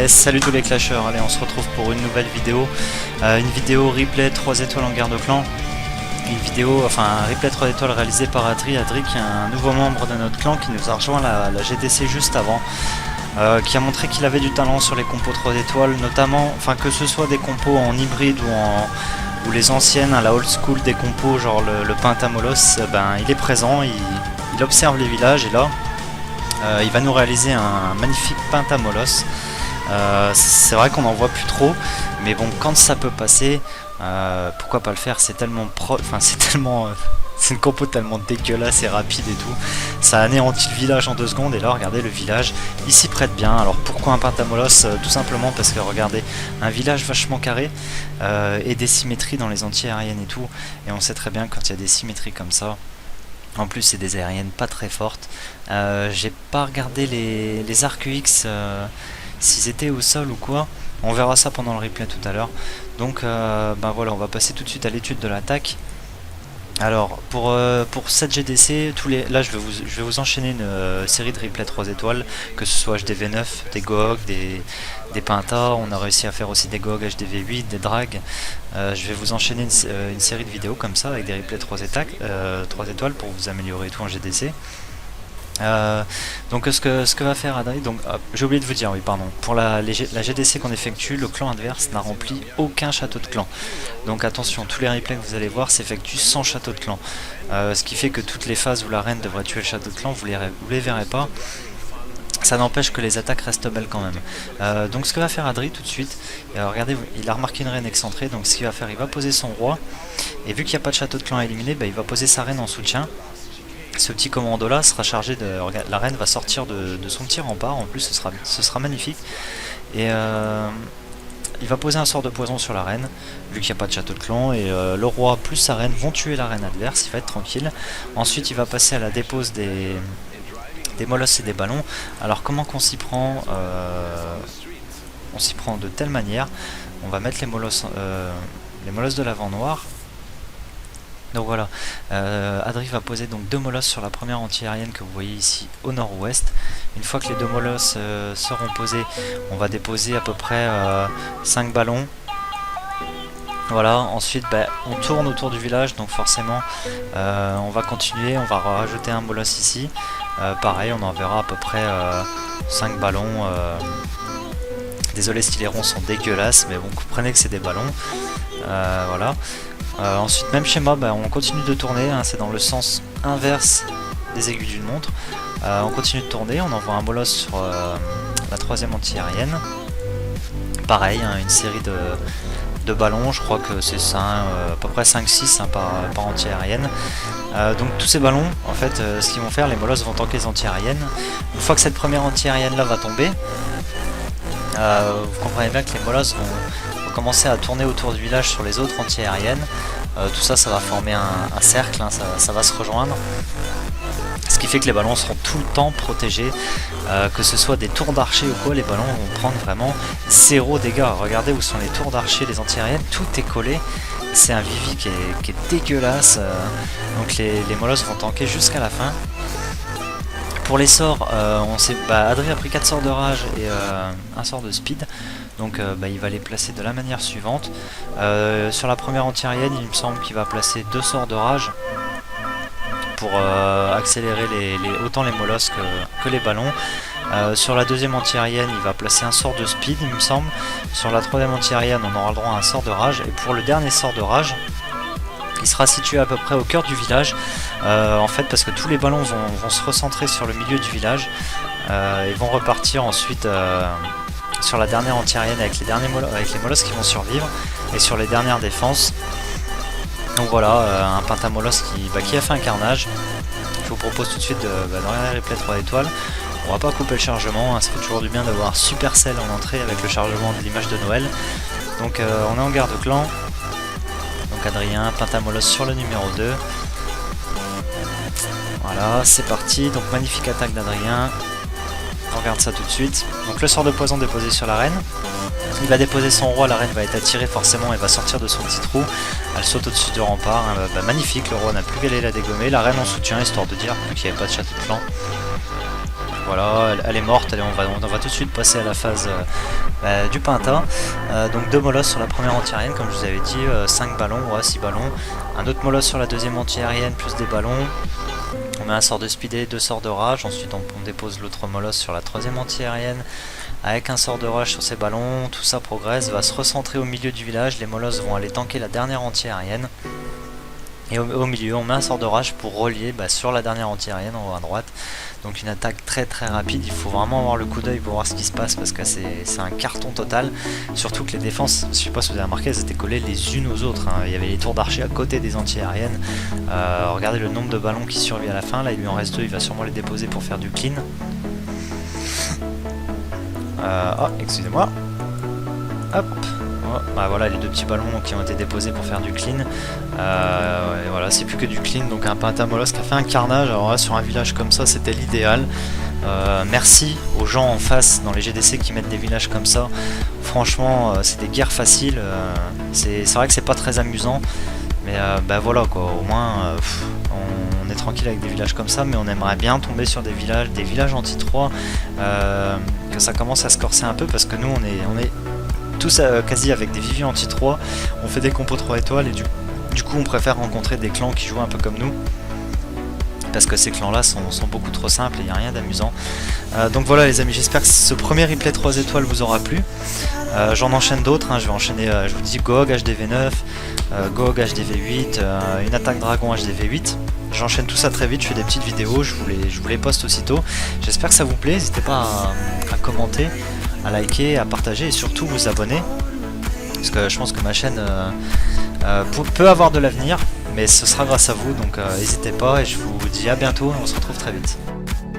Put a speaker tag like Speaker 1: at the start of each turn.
Speaker 1: Yes, salut tous les clasheurs, allez on se retrouve pour une nouvelle vidéo. Une vidéo replay 3 étoiles en guerre de clan. Un replay 3 étoiles réalisé par Adri. Adri qui est un nouveau membre de notre clan qui nous a rejoint la GDC juste avant. Qui a montré qu'il avait du talent sur les compos 3 étoiles, notamment, que ce soit des compos en hybride ou les anciennes, à la old school des compos genre le Pentamolos, il est présent, il observe les villages et là il va nous réaliser un magnifique Pentamolos. C'est vrai qu'on n'en voit plus trop, mais bon, quand ça peut passer, pourquoi pas le faire? C'est tellement c'est une compo tellement dégueulasse et rapide et tout. Ça anéantit le village en 2 secondes. Et là, regardez, le village, il s'y prête bien. Alors pourquoi un Pentamolos? Tout simplement parce que regardez, un village vachement carré et des symétries dans les anti-aériennes et tout. Et on sait très bien quand il y a des symétries comme ça. En plus, c'est des aériennes pas très fortes. J'ai pas regardé les arcs X s'ils étaient au sol ou quoi. On verra ça pendant le replay tout à l'heure. Donc voilà, on va passer tout de suite à l'étude de l'attaque. Alors pour cette GDC, là je vais vous enchaîner une série de replays 3 étoiles, que ce soit HDV9, des GOG, des Pentas, on a réussi à faire aussi des GOG, HDV8, des drags. Je vais vous enchaîner une série de vidéos comme ça avec des replays 3 étoiles pour vous améliorer tout en GDC. Donc ce que va faire Adri, donc j'ai oublié de vous dire, oui pardon, pour la GDC qu'on effectue, le clan adverse n'a rempli aucun château de clan. Donc attention, tous les replays que vous allez voir s'effectuent sans château de clan. Ce qui fait que toutes les phases où la reine devrait tuer le château de clan, vous les verrez pas. Ça n'empêche que les attaques restent belles quand même. Donc ce que va faire Adri tout de suite, regardez, il a remarqué une reine excentrée, donc ce qu'il va faire, il va poser son roi, et vu qu'il n'y a pas de château de clan à éliminer, il va poser sa reine en soutien. Ce petit commando là sera chargé de... La reine va sortir de son petit rempart, en plus ce sera magnifique. Et il va poser un sort de poison sur la reine, vu qu'il n'y a pas de château de clan, et le roi plus sa reine vont tuer la reine adverse, il va être tranquille. Ensuite il va passer à la dépose des molosses et des ballons. Alors comment qu'on s'y prend? On s'y prend de telle manière, on va mettre les molosses de l'avant noir. Donc voilà, Adri va poser donc 2 molosses sur la première anti-aérienne que vous voyez ici au nord-ouest. Une fois que les 2 molosses seront posés, on va déposer à peu près 5 ballons. Voilà, ensuite on tourne autour du village, donc forcément on va continuer, on va rajouter un molosse ici. Pareil, on enverra à peu près 5 ballons. Désolé si les ronds sont dégueulasses, mais bon, comprenez que c'est des ballons. Voilà. Ensuite, même schéma, on continue de tourner, hein, c'est dans le sens inverse des aiguilles d'une montre. On continue de tourner, on envoie un molosse sur la 3ème anti-aérienne. Pareil, hein, une série de ballons, je crois que c'est ça, à peu près 5-6 par anti-aérienne. Donc tous ces ballons, en fait, ce qu'ils vont faire, les molosses vont tanker les anti-aériennes. Une fois que cette première anti-aérienne là va tomber, vous comprenez bien que les molosses vont commencer à tourner autour du village sur les autres anti-aériennes. Tout ça, ça va former un cercle, hein, ça va se rejoindre. Ce qui fait que les ballons seront tout le temps protégés, que ce soit des tours d'archer ou quoi, les ballons vont prendre vraiment 0 dégâts. Regardez où sont les tours d'archer, les anti-aériennes, tout est collé. C'est un Vivi qui est dégueulasse, donc les molosses vont tanker jusqu'à la fin. Pour les sorts, Adri a pris 4 sorts de rage et un sort de speed. Donc il va les placer de la manière suivante. Sur la première anti-aérienne, il me semble qu'il va placer 2 sorts de rage pour accélérer autant les molosses que les ballons. Sur la 2ème anti-aérienne, il va placer un sort de speed, il me semble. Sur la 3ème anti-aérienne, on aura le droit à un sort de rage. Et pour le dernier sort de rage, il sera situé à peu près au cœur du village, en fait, parce que tous les ballons vont se recentrer sur le milieu du village et vont repartir ensuite sur la dernière anti-aérienne avec les molosses qui vont survivre et sur les dernières défenses. Donc voilà, un Pentamolos qui a fait un carnage. Je vous propose tout de suite de regarder les replay 3 étoiles. On va pas couper le chargement, hein, ça fait toujours du bien d'avoir Supercell en entrée avec le chargement de l'image de Noël. Donc on est en guerre de clan. Donc Adrien, Pentamolos sur le numéro 2. Voilà, c'est parti. Donc magnifique attaque d'Adrien. On regarde ça tout de suite. Donc le sort de poison déposé sur la reine. Il va déposer son roi, la reine va être attirée forcément, elle va sortir de son petit trou. Elle saute au-dessus du rempart. Magnifique, le roi n'a plus qu'à aller la dégommer. La reine en soutien, histoire de dire qu'il n'y avait pas de château de clan. Voilà, elle est morte. Allez, on va tout de suite passer à la phase du Pinta. Donc 2 molosses sur la première anti-aérienne, comme je vous avais dit, 5 ballons, ouais, 6 ballons. Un autre molosse sur la deuxième anti-aérienne, plus des ballons. On met un sort de speedé, 2 sorts de rage. Ensuite on dépose l'autre molosse sur la troisième anti-aérienne avec un sort de rush sur ces ballons. Tout ça progresse, va se recentrer au milieu du village. Les molosses vont aller tanker la dernière anti-aérienne. Et au milieu, on met un sort de rage pour relier sur la dernière anti-aérienne en haut à droite. Donc une attaque très rapide, il faut vraiment avoir le coup d'œil pour voir ce qui se passe parce que c'est un carton total. Surtout que les défenses, je sais pas si vous avez remarqué, elles étaient collées les unes aux autres. Il y avait les tours d'archer à côté des anti-aériennes. Regardez le nombre de ballons qui survit à la fin. Là, il lui en reste 2, il va sûrement les déposer pour faire du clean. Excusez-moi. Hop. Voilà les 2 petits ballons qui ont été déposés pour faire du clean. Voilà, c'est plus que du clean. Donc un Pentamolosse qui a fait un carnage. Alors là, sur un village comme ça, c'était l'idéal. Merci aux gens en face dans les GDC qui mettent des villages comme ça. Franchement, c'est des guerres faciles. C'est vrai que c'est pas très amusant. Mais voilà quoi, au moins on est tranquille avec des villages comme ça, mais on aimerait bien tomber sur des villages anti-3, que ça commence à se corser un peu parce que nous on est tous quasi avec des viviers anti-3, on fait des compos 3 étoiles et du coup on préfère rencontrer des clans qui jouent un peu comme nous. Parce que ces clans là sont beaucoup trop simples et il n'y a rien d'amusant. Donc voilà les amis, j'espère que ce premier replay 3 étoiles vous aura plu. J'en enchaîne d'autres, je vais enchaîner, je vous dis GOG HDV9, GOG HDV8, une attaque dragon HDV8. J'enchaîne tout ça très vite, je fais des petites vidéos, je vous les poste aussitôt. J'espère que ça vous plaît, n'hésitez pas à commenter, à liker, à partager et surtout vous abonner. Parce que je pense que ma chaîne peut avoir de l'avenir, mais ce sera grâce à vous, donc n'hésitez pas et je vous dis à bientôt et on se retrouve très vite.